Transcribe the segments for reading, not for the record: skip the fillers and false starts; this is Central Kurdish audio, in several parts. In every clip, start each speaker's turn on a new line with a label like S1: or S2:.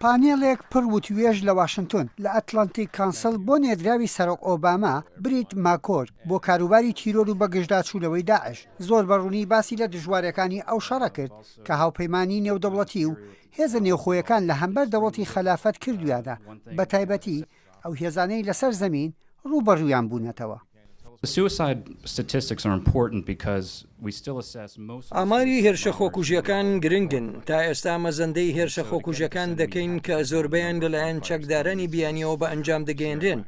S1: پانێڵێک پڕ وتوێژ لە واشنگتن لە ئەتلانتیک کانسل بۆ نێردراوی سەرۆک ئۆباما بریت ماکۆر بۆ کاروباری تیرۆر و بەگشتداچوولەوەی داعش زۆر بەڕوونی باسی لە دژوارەکانی ئەو شەڕە کرد کە هاوپەیمانی نێودەوڵەتی و هێزە نێوخۆیەکان لە هەمبەر دەوڵەتی خەلافەت کردویانە بە تایبەتی ئەو هێزانەی لەسەر زەمین ڕوبەڕوویان بوونەتەوە.
S2: ئاماری هێرشە خۆکوژیەکان گرنگن تا ئێستا مەزەندەی هێرشە خۆکوژەکان دەکەین کە زۆربیان لەلایەن چەکدارانی بیانیەوە بە ئەنجام دەگەێنرێن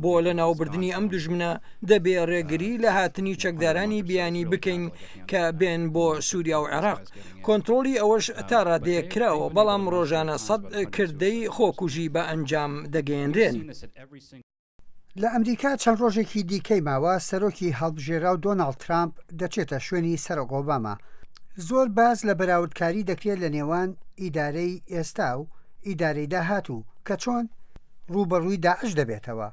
S2: بۆ لە ناوبردننی ئەم دوژمنە دەبێ ڕێگری لە هاتنی چەکدارانی بیانی بکەین کە بێن بۆ سووریا و عێراق. کۆنتترۆلی ئەوەش تا ڕادەیەکراوە بەڵام ڕۆژانە 100 کردەی خۆکوژی بە ئەنجام دەگەێنرێن.
S1: لە ئەمریکا چەند ڕۆژێکی دیکەی ماوە سەرۆکی هەڵبژێرا و دۆناڵد ترامپ دەچێتە شوێنی سەرۆک ئۆباما. زۆر باز لە بەراوردکاری دەکرێت لە نێوان ئیدارەی ئێستا و ئیدارەی داهاتوو کە چۆن ڕوبەڕووی داعش دەبێتەوە.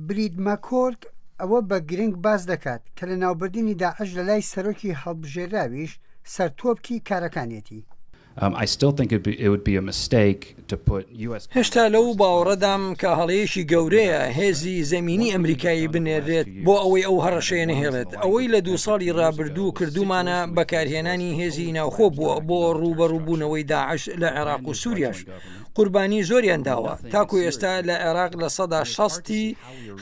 S1: برید ماکۆرگ ئەوە بە گرنگ باز دەکات کە لە ناوبردنی داعش لە لای سەرۆکی هەڵبژێراویش سەرتۆپکی کارەکانێتی.
S2: هێشتا لەو باوەڕەدام کە هەڵەیەشی گەورەیە هێزی زەمینی ئەمریکایی بنێرێت بۆ ئەوەی ئەو هەڕەشەیە نەهێڵێت. ئەوەی لە 2 ساڵی ڕابردوو کردومانە بەکارهێنانی هێزی ناوخۆ بووە بۆ ڕوبەڕووبوونەوەی داعش لە عێراق و سووریاش. قوربانی زۆریان داوە تاکو ئێستا لە عێراق لە 60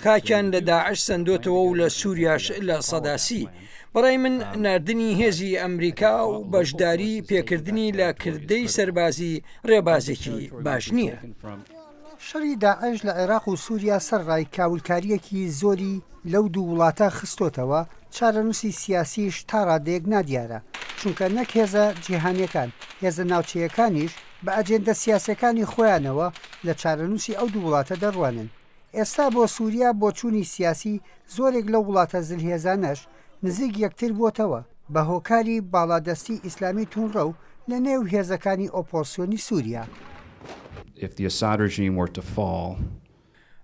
S2: خاکیان لە داعش سندۆتەوە و لە سووریاش لە 30. بەڕای من ناردنی هێزی ئەمریکا و بەشداری پێکردنی لە کردەی سەربازی ڕێبازێکی باش نییە.
S1: شەڕی داعش لە عێراق و سووریا سەرڕای کاولکاریەکی زۆری لەو دوو وڵاتە خستۆتەوە چارەنووسی سیاسیش تا ڕادەیەک نادیارە چونکە نەک هێزە جیهانیەکان هێزە ناوچەیەکانیش بە ئەجێندە سیاسەکانی خۆیانەوە لە چارەنووسی ئەو دوو وڵاتە دەڕوانن. ئێستا بۆ سووریا بۆ چوونی سیاسی زۆرێک لەو وڵاتە زلهێزانەش نزیک یەکتر بووتەوە بە هۆکاری باڵادەستی ئیسلامی تونڕە و لە نێو هێزەکانی ئۆپۆسیۆنی سووریا.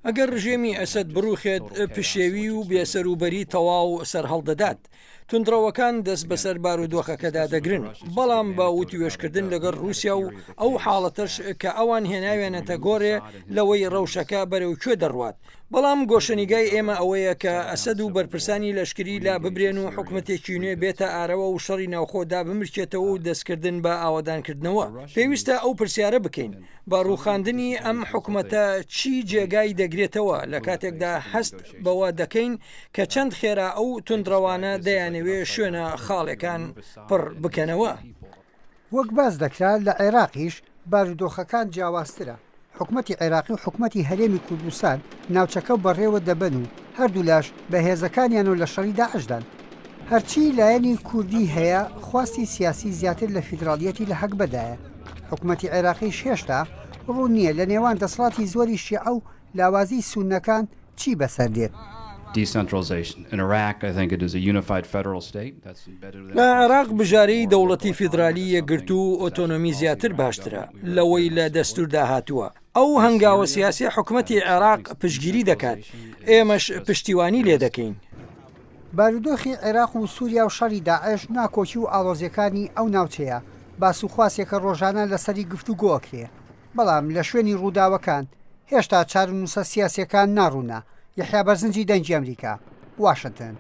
S2: ئەگەر ڕژێمی ئەسەد بڕوخێت پشێوی و بێسەروبەری تەواو سەرهەڵدەدات. تونندڕەوەکان دەست بەسەر بارودۆخەکەدا دەگرن بەڵام بە وتیوێشکردن لەگەڵ رووسیا و ئەو حاڵەتەش کە ئەوان هێناوێنەتە گۆڕێ لەوەی ڕەوشەکە بەرەوکوێ دەڕوات. بەڵام گۆشەنیگای ئێمە ئەوەیە کە ئەسەد و بەرپرسانی لەشکری لا ببرێن و حکومەتێکی نوێ بێتە ئارەوە و شەڕی ناوخۆدا بمرکێتەوە و دەستکردن بە ئاوادانکردنەوە. پێویستە ئەو پرسیارە بکەین بە ڕووخاندنی ئەم حکومەتە چی جێگای دەگرێتەوە لە کاتێکدا هەست بەوە دەکەین کە چەند خێرا ئەو تونندڕەوانە دەیانەوێ شوێنە خاڵەکان پڕ بکەنەوە.
S1: وەک باز دەکرات لە عێراقیش بارودۆخەکان جیاوازترە. حکومەتی عێراقی و حکومەتی هەرێمی کوردستان ناوچەکە بەڕێوە دەبن و هەردوو لاش بە هێزەکانیان و لە شەڕی داعشدان. هەرچی لایەنی کوردی هەیە خواستی سیاسی زیاتر لە فیدراڵیەتی لە حەق بەدایە. حکومەتی عێراقیش هێشتا ڕوو نییە لە نێوان دەسەڵاتی زۆری شیعە و لاوازی سوننەکان چی بەسەر دێت.
S2: لە عێراق بژارەی دەوڵەتی فیدرالی یەکگرتو و ئۆتۆنۆمی زیاتر باشترە لەوەی لە دەستوردا هاتووە. ئەو هەنگاوە سیاسی حکومەتی عێراق پشتگیری دەکات ئێمەش پشتیوانی لێ دەکەین.
S1: بارودۆخی عێراق و سووریا و شەڕی داعش ناکۆکی و ئاڵۆزیەکانی ئەو ناوچەیە باسوخواسێکە ڕۆژانە لەسەری گفتوگۆکرێ بەڵام لە شوێنی ڕووداوەکان هێشتا چارەنووسە سیاسیەکان ناڕوونە. یحیا بەرزنجی دەنگی ئەمریکا، واشنگتن.